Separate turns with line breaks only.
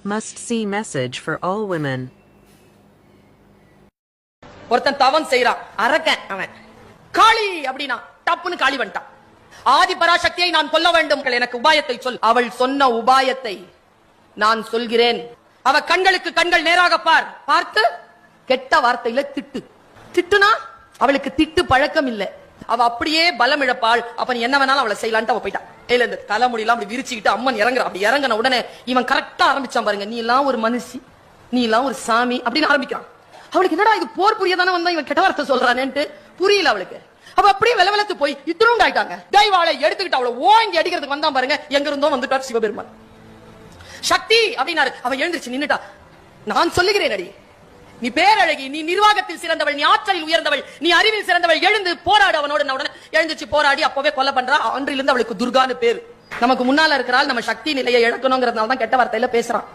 Must see message for all women.
ஒருத்தன் தவம் செய்யறான், அரக்கன் அவன். காளி அப்படினா டப்புன்னு காளி வந்துட்டான். ஆதி பராசக்தியை நான் கொல்ல வேண்டும், எனக்கு உபாயத்தை சொல். அவள் சொன்ன உபாயத்தை நான் சொல்கிறேன். அவ கண்களுக்கு கண்கள் நேராக பார். பார்த்து கெட்ட வார்த்தையில திட்டு. திட்டுனா அவளுக்கு திட்டு பழக்கம் இல்ல. அவ அப்படியே பலம் இழப்பாள். அப்ப நீ என்ன வேணாலும் அவளை செய்யலான்ட்டு அவ போயிட்டான். இல்ல இந்த தலைமுடியெல்லாம் அப்படி விரிச்சுக்கிட்டு அம்மன் இறங்குற. அப்படி இறங்கின உடனே இவன் கரெக்டா ஆரம்பிச்சான் பாருங்க. நீ எல்லாம் ஒரு மனுஷி, நீ எல்லாம் ஒரு சாமி அப்படின்னு ஆரம்பிக்கிறான். அவளுக்கு என்னடா இது போர் புரியதானே வந்தா இவன் கெட்ட வார்த்தை சொல்றானேன்ட்டு புரியல அவளுக்கு. அவ அப்படியே வெலவெலத்து போய் இத்திரூண்டு ஆயிட்டாங்க. தெய்வாளை எடுத்துக்கிட்டு அவளை ஓங்கி அடிக்கிறதுக்கு வந்தான் பாருங்க. எங்க இருந்தோ வந்துட்டார் சிவபெருமான். சக்தி அப்படின்னாரு. அவ எழுந்திருச்சு நின்னுட்டா. நான் சொல்லுகிறேன் அடி, நீ பேரழகி, நீ நிர்வாகத்தில் சிறந்தவள், நீ ஆற்றலில் உயர்ந்தவள், நீ அறிவில் சிறந்தவள், எழுந்து போராடு அவனோட. உடனே எழுந்துச்சு போராடி அப்பவே கொலை பண்றா. அன்றிலிருந்து அவளுக்கு துர்கான்னு பேரு. நமக்கு முன்னால இருக்கிறாள். நம்ம சக்தி நிலையை இழக்கணுங்கிறதுனால தான் கெட்ட வார்த்தையில பேசுறான்.